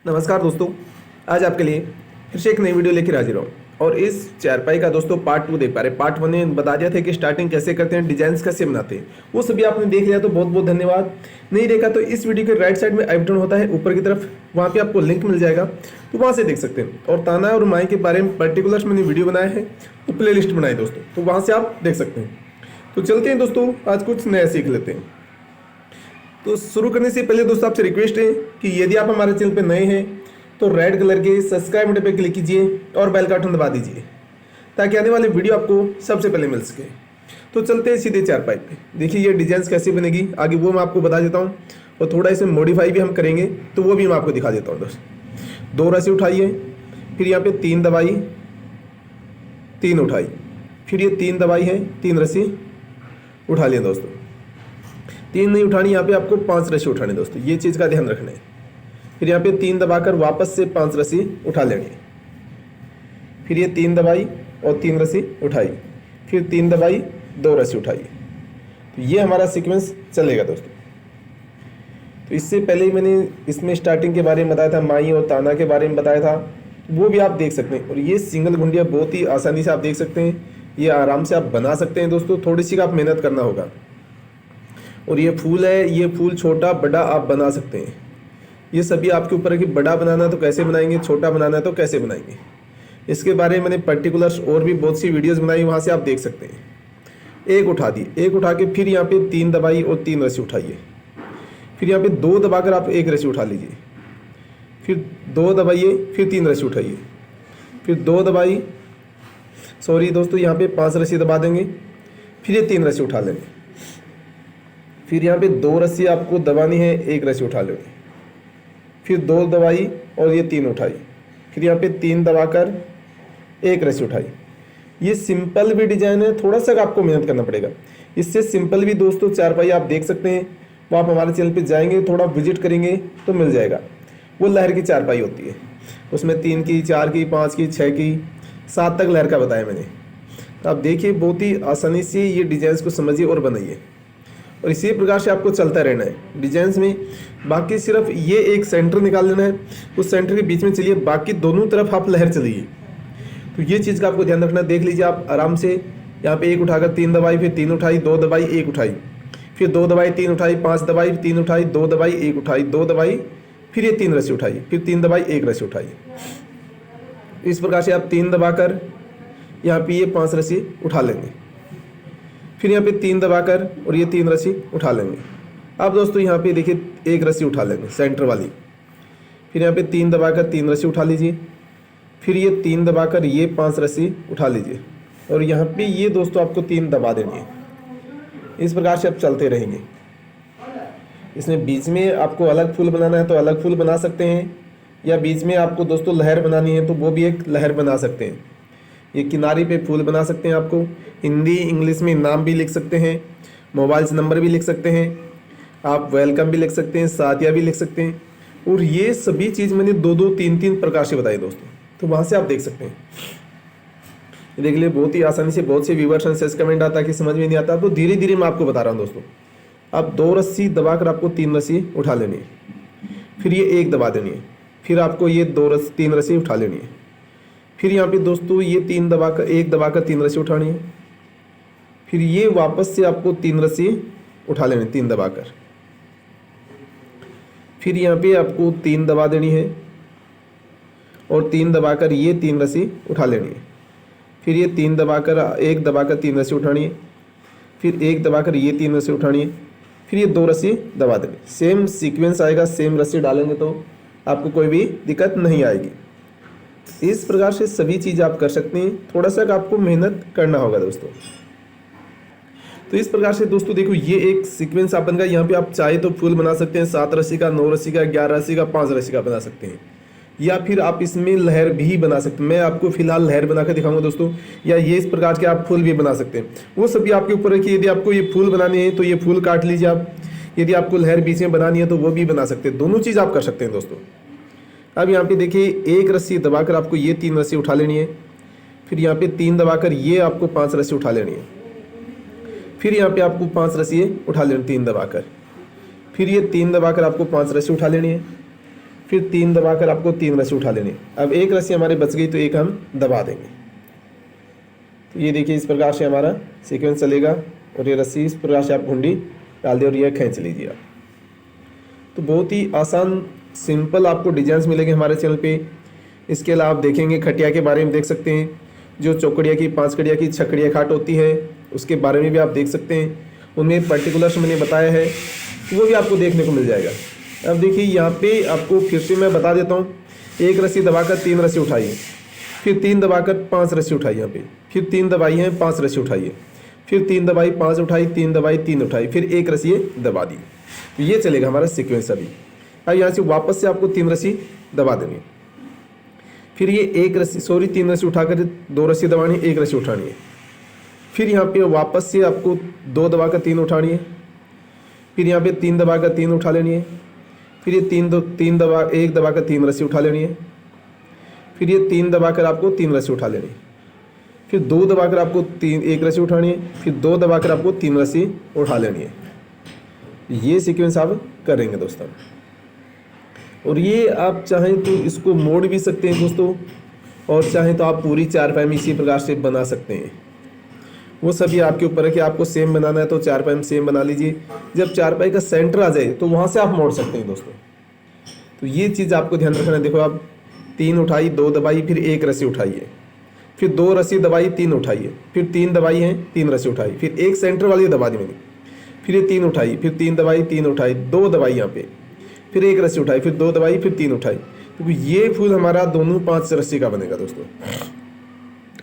नमस्कार दोस्तों, आज आपके लिए फिर से एक नई वीडियो लेकर हाजिर हूँ। और इस चारपाई का दोस्तों पार्ट 2 देख पा रहे हैं। पार्ट 1 में बता दिया था कि स्टार्टिंग कैसे करते हैं, डिजाइन कैसे बनाते हैं, वो सभी आपने देख लिया तो बहुत बहुत धन्यवाद। नहीं देखा तो इस वीडियो के राइट साइड में आई बटन होता है ऊपर की तरफ, वहाँ पे आपको लिंक मिल जाएगा, तो वहाँ से देख सकते हैं। और ताना और माई के बारे में पर्टिकुलर्स मैंने वीडियो बनाया है, तो प्ले लिस्ट बनाई दोस्तों, तो वहाँ से आप देख सकते हैं। तो चलते हैं दोस्तों, आज कुछ नया सीख लेते हैं। तो शुरू करने से पहले दोस्तों आपसे रिक्वेस्ट है कि यदि आप हमारे चैनल पर नए हैं तो रेड कलर के सब्सक्राइब बटन पर क्लिक कीजिए और बेल का आइकन दबा दीजिए, ताकि आने वाली वीडियो आपको सबसे पहले मिल सके। तो चलते हैं सीधे चारपाई पे। देखिए ये डिजाइन कैसे बनेगी आगे वो मैं आपको बता देता हूँ, और थोड़ा इसे मॉडिफाई भी हम करेंगे, तो वो भी मैं आपको दिखा देता हूँ दोस्तों। 2 रस्सी उठाइए, फिर यहाँ पे 3 दबाई, 3 उठाई, फिर ये 3 दबाई है, 3 रस्सी उठा लिया दोस्तों। 3 नहीं उठानी, यहाँ पे आपको 5 रस्सी उठानी दोस्तों, ये चीज़ का ध्यान रखना है। फिर यहाँ पे 3 दबाकर वापस से 5 रस्सी उठा लेंगे, फिर ये 3 दबाई और 3 रस्सी उठाई, फिर 3 दबाई 2 रस्सी उठाई। तो ये हमारा सीक्वेंस चलेगा दोस्तों। तो इससे पहले ही मैंने इसमें स्टार्टिंग के बारे में बताया था, माई और ताना के बारे में बताया था, वो भी आप देख सकते हैं। और ये सिंगल गुंडिया बहुत ही आसानी से आप देख सकते हैं, ये आराम से आप बना सकते हैं दोस्तों, थोड़ी सी आप मेहनत करना होगा। और ये फूल है, ये फूल छोटा बड़ा आप बना सकते हैं, ये सभी आपके ऊपर है कि बड़ा बनाना है तो कैसे बनाएंगे, छोटा बनाना है तो कैसे बनाएंगे। इसके बारे में मैंने पर्टिकुलर्स और भी बहुत सी वीडियोस बनाई, वहाँ से आप देख सकते हैं। एक उठा दी, एक उठा के फिर यहाँ पे 3 दबाई और 3 रस्सी उठाइए, फिर यहाँ पे 2 दबाकर आप 1 रस्सी उठा लीजिए, फिर 2 दबाइए, फिर 3 रस्सी उठाइए, फिर 2 दबाई, सॉरी दोस्तों यहाँ पे 5 रस्सी दबा देंगे, फिर ये 3 रस्सी उठा लेंगे, फिर यहाँ पे 2 रस्सी आपको दबानी है, 1 रस्सी उठा लेंगे, फिर 2 दबाई और ये 3 उठाई, फिर यहाँ पे 3 दबाकर 1 रस्सी उठाई। ये सिंपल भी डिजाइन है, थोड़ा सा आपको मेहनत करना पड़ेगा। इससे सिंपल भी दोस्तों चारपाई आप देख सकते हैं, वो आप हमारे चैनल पे जाएंगे, थोड़ा विजिट करेंगे तो मिल जाएगा। वो लहर की चारपाई होती है, उसमें 3 की, 4 की, 5 की, 6 की, 7 तक लहर का बताया मैंने। तो आप देखिए बहुत ही आसानी से ये डिजाइन को समझिए और बनाइए, और इसी प्रकार से आपको चलता रहना है डिजाइंस में। बाकी सिर्फ ये एक सेंटर निकाल लेना है, उस सेंटर के बीच में चलिए, बाकी दोनों तरफ आप लहर चलिए। तो ये चीज़ का आपको ध्यान रखना है। देख लीजिए आप आराम से, यहाँ पे 1 उठाकर 3 दबाई, फिर 3 उठाई, 2 दबाई, 1 उठाई, फिर 2 दबाई, 3 उठाई, 5 दबाई, 3 उठाई, 2 दबाई, 1 उठाई, 2 दबाई, फिर ये 3 रस्सी उठाई, फिर 3 दबाई, 1 रस्सी उठाई। इस प्रकार से आप 3 दबाकर यहाँ पे ये 5 रस्सी उठा लेंगे, फिर यहाँ पे 3 दबाकर और ये 3 रस्सी उठा लेंगे। अब दोस्तों यहाँ पे देखिए 1 रस्सी उठा लेंगे सेंटर वाली, फिर यहाँ पे 3 दबाकर 3 रस्सी उठा लीजिए, फिर ये 3 दबाकर ये 5 रस्सी उठा लीजिए, और यहाँ पे ये दोस्तों आपको 3 दबा देनी है। इस प्रकार से आप चलते रहेंगे। इसमें बीच में आपको अलग फूल बनाना है तो अलग फूल बना सकते हैं, या बीच में आपको दोस्तों लहर बनानी है तो वो भी एक लहर बना सकते हैं। ये किनारे पे फूल बना सकते हैं, आपको हिंदी इंग्लिश में नाम भी लिख सकते हैं, मोबाइल नंबर भी लिख सकते हैं, आप वेलकम भी लिख सकते हैं, साथिया भी लिख सकते हैं। और ये सभी चीज़ मैंने 2-2, 3-3 प्रकार से बताई दोस्तों, तो वहाँ से आप देख सकते हैं। देख लिए बहुत ही आसानी से, बहुत से व्यूवर्स मैसेज कमेंट आता है कि समझ में नहीं आता, तो धीरे धीरे मैं आपको बता रहा हूँ दोस्तों। अब 2 रस्सी दबाकर आपको 3 रस्सी उठा लेनी है, फिर ये 1 दबा देनी है, फिर आपको ये 3 रस्सी उठा लेनी है, फिर यहाँ पे दोस्तों ये 1 दबाकर 3 रस्सी उठानी है, फिर ये वापस से आपको 3 रस्सी उठा लेनी है 3 दबाकर, फिर यहाँ पे आपको 3 दबा देनी है और 3 दबाकर ये 3 रस्सी उठा लेनी है, फिर ये 1 दबाकर 3 रस्सी उठानी है, फिर 1 दबाकर ये 3 रस्सी उठानी है, फिर ये 2 रस्सी दबा देनी। सेम सीक्वेंस आएगा, सेम रस्सी डालेंगे तो आपको कोई भी दिक्कत नहीं आएगी। इस प्रकार से सभी चीज़ आप कर सकते हैं, थोड़ा सा आपको मेहनत करना होगा दोस्तों। तो इस प्रकार से दोस्तों देखो ये एक सीक्वेंस आप बन गया। यहाँ पे आप चाहे तो फूल बना सकते हैं 7 रस्सी का, 9 रस्सी का, 11 रस्सी का, 5 रस्सी का बना सकते हैं, या फिर आप इसमें लहर भी बना सकते हैं। मैं आपको फिलहाल लहर बना कर दिखाऊंगा दोस्तों, या ये इस प्रकार के आप फूल भी बना सकते हैं। वो सभी आपके ऊपर है कि यदि आपको ये फूल बनाने हैं तो ये फूल काट लीजिए आप, यदि आपको लहर बीच में बनानी है तो वो भी बना सकते हैं। दोनों चीज़ आप कर सकते हैं दोस्तों। अब यहाँ पे देखिए 1 रस्सी दबाकर आपको ये 3 रस्सी उठा लेनी है, फिर यहाँ पे 3 दबाकर ये आपको 5 रस्सी उठा लेनी है, फिर यहाँ पे आपको 5 रस्सी उठा लेनी 3 दबाकर, फिर ये 3 दबाकर आपको 5 रस्सी उठा लेनी है, फिर 3 दबाकर आपको 3 रस्सी उठा लेनी। अब एक रस्सी हमारी बच गई तो एक हम दबा देंगे। तो ये देखिए इस प्रकार से हमारा सीक्वेंस चलेगा और ये रस्सी इस प्रकार से आप घुंडी डाल दिए और ये खींच लीजिए आप। तो बहुत ही आसान सिंपल आपको डिजाइन मिलेंगे हमारे चैनल पे। इसके अलावा आप देखेंगे खटिया के बारे में देख सकते हैं, जो चौकड़िया की, 5 कड़िया की, 6 कड़िया खाट होती है उसके बारे में भी आप देख सकते हैं। उनमें पर्टिकुलर्स मैंने बताया है, वो भी आपको देखने को मिल जाएगा। अब देखिए यहाँ पे आपको फिर से मैं बता देता हूँ, एक रस्सी दबाकर 3 रस्सी उठाइए, फिर 3 दबाकर 5 रस्सी उठाइए यहाँ पे, फिर 3 दबाई है 5 रस्सी उठाइए, फिर 3 दबाई 5 उठाई, 3 दबाई 3 उठाई, फिर एक रस्सी दबा दी। तो ये चलेगा हमारा सीक्वेंस। अभी अब यहाँ से वापस से आपको 3 रस्सी दबा देनी, फिर ये एक रस्सी 3 रस्सी उठाकर 2 रस्सी दबानी, 1 रस्सी उठानी है, फिर यहाँ पे वापस से आपको 2 दबाकर 3 उठानी है, फिर यहाँ पे 3 दबाकर 3 उठा लेनी है, फिर ये 1 दबाकर 3 रस्सी उठा लेनी है, फिर ये 3 दबाकर आपको 3 रस्सी उठा लेनी है, फिर 2 दबाकर आपको 1 रस्सी उठानी है, फिर 2 दबाकर आपको 3 रस्सी उठा लेनी है। ये सीक्वेंस आप करेंगे दोस्तों। और ये आप चाहें तो इसको मोड़ भी सकते हैं दोस्तों, और चाहें तो आप पूरी चारपाई में इसी प्रकार से बना सकते हैं। वो सभी आपके ऊपर है कि आपको सेम बनाना है तो चारपाई में सेम बना लीजिए। जब चारपाई का सेंटर आ जाए तो वहाँ से आप मोड़ सकते हैं दोस्तों। तो ये चीज़ आपको ध्यान रखना है। देखो आप 3 उठाई, 2 दबाई, फिर 1 रस्सी उठाइए, फिर 2 रस्सी दबाई, 3 उठाइए, फिर 3 दबाई है, 3 रस्सी उठाई, फिर एक सेंटर वाली दबा दी मैंने, फिर ये 3 उठाई, फिर 3 दबाई, 3 उठाई, 2 दबाई यहाँ पे, फिर 1 रस्सी उठाई, फिर 2 दबाई, फिर 3 उठाई। तो ये फूल हमारा दोनों 5 रस्सी का बनेगा दोस्तों।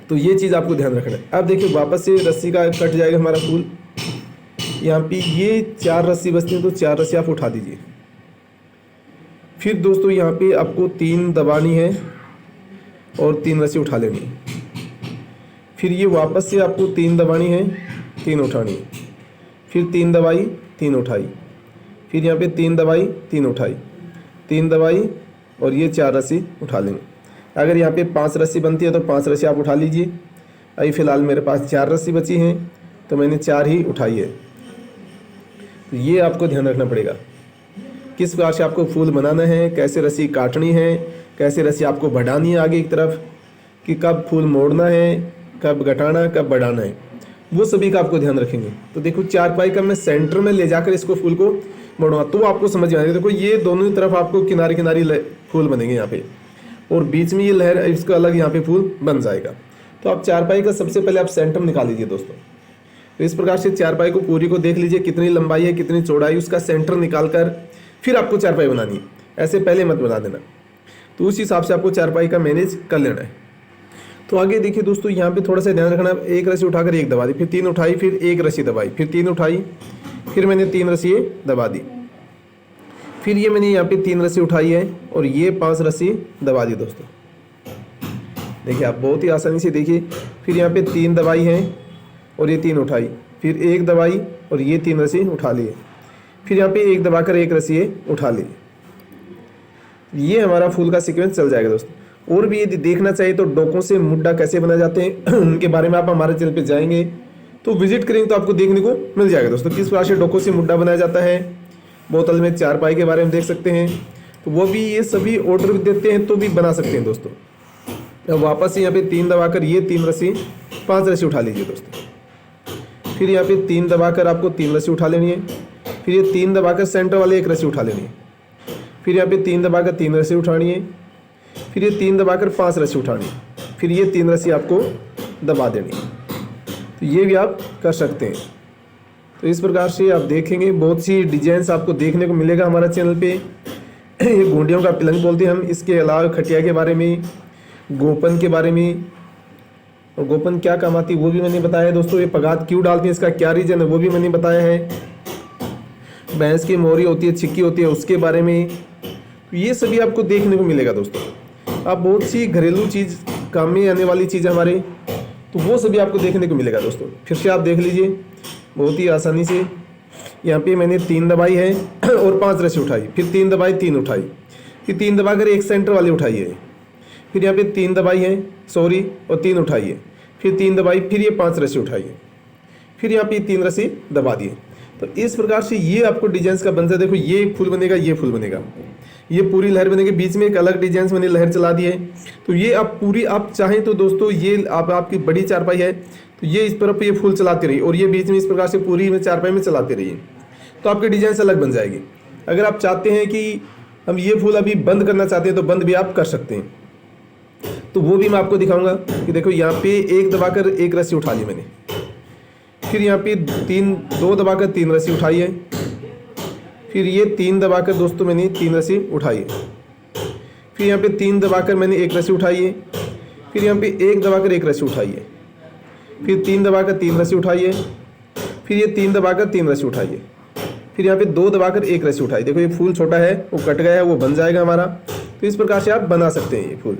तो ये चीज़ आपको ध्यान रखना है। अब देखिए वापस से रस्सी का कट जाएगा हमारा फूल। यहाँ पे ये 4 रस्सी बचती है तो 4 रस्सी आप उठा दीजिए। फिर दोस्तों यहाँ पे आपको 3 दबानी है और 3 रस्सी उठा लेनी है। फिर ये वापस से आपको 3 दबानी है, 3 उठानी है, फिर 3 दबाई, 3 उठाई, फिर यहाँ पे 3 दबाई, 3 उठाई, 3 दबाई और ये 4 रस्सी उठा लेंगे। अगर यहाँ पे 5 रस्सी बनती है तो 5 रस्सी आप उठा लीजिए। अभी फ़िलहाल मेरे पास 4 रस्सी बची हैं तो मैंने 4 ही उठाई है। तो ये आपको ध्यान रखना पड़ेगा किस प्रकार से आपको फूल बनाना है, कैसे रस्सी काटनी है, कैसे रस्सी आपको बढ़ानी है आगे की तरफ, कि कब फूल मोड़ना है, कब घटाना, कब बढ़ाना है, वो सभी का आपको ध्यान रखेंगे। तो देखो चारपाई का मैं सेंटर में ले जाकर इसको फूल को मोड़ूंगा तो आपको समझ में आएगा। देखो ये दोनों ही तरफ आपको किनारे किनारे फूल बनेंगे यहाँ पे, और बीच में ये लहर इसका अलग यहाँ पे फूल बन जाएगा। तो आप चारपाई का सबसे पहले आप सेंटर निकाल लीजिए दोस्तों। तो इस प्रकार से चारपाई को पूरी को देख लीजिए कितनी लंबाई है, कितनी चौड़ाई, उसका सेंटर निकाल कर फिर आपको चारपाई बनानी है। ऐसे पहले मत बना देना। तो उस हिसाब से आपको चारपाई का मैनेज कर लेना है। तो आगे देखिए दोस्तों, यहाँ पे थोड़ा सा ध्यान रखना। 1 रस्सी उठाकर 1 दबा दी, फिर 3 उठाई, फिर 1 रस्सी दबाई, फिर 3 उठाई, फिर मैंने 3 रस्सी दबा दी, फिर ये मैंने यहाँ पे 3 रस्सी उठाई है और ये 5 रस्सी दबा दी दोस्तों। देखिए आप बहुत ही आसानी से देखिए। फिर यहाँ पे 3 दबाई है और ये 3 उठाई, फिर 1 दबाई और ये 3 रस्सी उठा लिए, फिर यहाँ पे 1 दबाकर 1 रस्सी उठा ली। ये हमारा फूल का सीक्वेंस चल जाएगा दोस्तों। और भी यदि देखना चाहिए तो डोकों से मुड्डा कैसे बनाए जाते हैं उनके बारे में आप हमारे चैनल पे जाएंगे तो विजिट करेंगे तो आपको देखने को मिल जाएगा दोस्तों, किस प्रकार से डोकों से मुड्डा बनाया जाता है। बोतल में चारपाई के बारे में देख सकते हैं, तो वो भी ये सभी ऑर्डर भी देते हैं तो भी बना सकते हैं दोस्तों। अब वापस से यहाँ पे 3 दबाकर ये 3 रस्सी 5 रस्सी उठा लीजिए दोस्तों। फिर यहाँ पे 3 दबाकर आपको 3 रस्सी उठा लेनी है, फिर ये 3 दबाकर सेंटर वाले 1 रस्सी उठा लेनी है, फिर यहाँ पे 3 दबाकर 3 रस्सी उठानी है, फिर ये 3 दबाकर 5 रस्सी उठानी है, फिर ये 3 रस्सी आपको दबा देनी है। तो ये भी आप कर सकते हैं। तो इस प्रकार से आप देखेंगे बहुत सी डिजाइन्स आपको देखने को मिलेगा हमारा चैनल पे। ये घुंडियों का पिलंग बोलते हैं हम। इसके अलावा खटिया के बारे में, गोपन के बारे में, और गोपन क्या काम आती है वो भी मैंने बताया है दोस्तों। ये पगात क्यों डालती है, इसका क्या रीजन है वो भी मैंने बताया है। भैंस की मोहरी होती है, छिक्की होती है, उसके बारे में। तो ये सभी आपको देखने को मिलेगा दोस्तों। आप बहुत सी घरेलू चीज़ काम में आने वाली चीज़ हमारे, तो वो सभी आपको देखने को मिलेगा दोस्तों। फिर से आप देख लीजिए बहुत ही आसानी से। यहाँ पे मैंने 3 दबाई है और 5 रस्सी उठाई, फिर 3 दबाई, 3 उठाई, फिर 3 दबाकर एक सेंटर वाली उठाई है, फिर यहाँ पे 3 दबाई है और 3 उठाई है, फिर 3 दबाई, फिर ये 5 रस्सी उठाई है, फिर यहाँ पे 3 रस्सी दबा दिए। तो इस प्रकार से ये आपको डिजाइन का बन जाए। देखो ये फूल बनेगा, ये फूल बनेगा। ये पूरी लहर बनेगी, बीच में एक अलग डिजाइन से मैंने लहर चला दी है। तो ये आप पूरी आप चाहें तो दोस्तों ये आपकी बड़ी चारपाई है तो ये इस तरफ ये फूल चलाते रहिए और ये बीच में इस प्रकार से पूरी में चारपाई में चलाते रहिए, तो आपकी डिजाइन अलग बन जाएगी। अगर आप चाहते हैं कि हम ये फूल अभी बंद करना चाहते हैं तो बंद भी आप कर सकते हैं, तो वो भी मैं आपको दिखाऊंगा। कि देखो यहाँ पे एक दबाकर एक रस्सी उठा ली मैंने, फिर यहाँ पे दो दबाकर 3 रस्सी उठाई है, फिर ये 3 दबाकर दोस्तों मैंने 3 रस्सी उठाई है, फिर यहाँ पे 3 दबाकर मैंने 1 रस्सी उठाई है, फिर यहाँ पे 1 दबाकर 1 रस्सी उठाई है, फिर 3 दबाकर 3 रस्सी उठाई है, फिर ये 3 दबाकर 3 रस्सी उठाई है, फिर यहाँ पे 2 दबाकर 1 रस्सी उठाई। देखो ये फूल छोटा है वो कट गया है, वो बन जाएगा हमारा। तो इस प्रकार से आप बना सकते हैं ये फूल।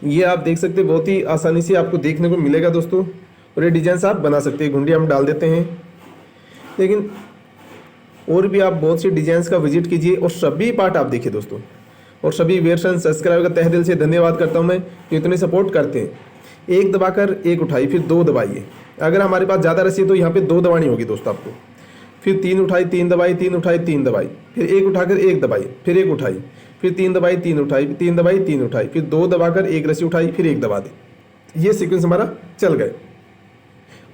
ये आप देख सकते हैं बहुत ही आसानी से आपको देखने को मिलेगा दोस्तों, और ये डिजाइन आप बना सकते हैं। घुंडी हम डाल देते हैं, लेकिन और भी आप बहुत सी डिजाइंस का विजिट कीजिए और सभी पार्ट आप देखिए दोस्तों। और सभी व्यूअर्स एंड सब्सक्राइबर का तहे दिल से धन्यवाद करता हूं मैं जो इतने सपोर्ट करते हैं। 1 दबाकर 1 उठाई, फिर 2 दबाइए। अगर हमारे पास ज़्यादा रस्सी है तो यहाँ पे 2 दबानी होगी दोस्तों आपको। फिर 3 उठाई, 3 दबाई, 3 उठाई, 3 दबाई, फिर 1 उठाकर 1 दबाई, फिर 1 उठाई, फिर 3 दबाई, 3 उठाई, 3 दबाई, 3 उठाई, फिर 2 दबाकर 1 रस्सी उठाई, फिर 1 दबा दी। ये सीक्वेंस हमारा चल गए।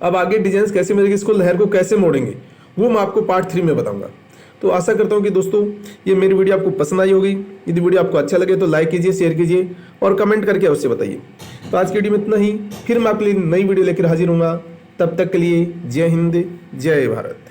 अब आगे डिजाइन कैसे मिलेगी, इसको लहर को कैसे मोड़ेंगे वो मैं आपको पार्ट 3 में बताऊंगा। तो आशा करता हूं कि दोस्तों ये मेरी वीडियो आपको पसंद आई होगी। यदि वीडियो आपको अच्छा लगे तो लाइक कीजिए, शेयर कीजिए और कमेंट करके अवश्य बताइए। तो आज की वीडियो में इतना ही, फिर मैं आपके लिए नई वीडियो लेकर हाजिर हूँगा। तब तक के लिए जय हिंद, जय भारत।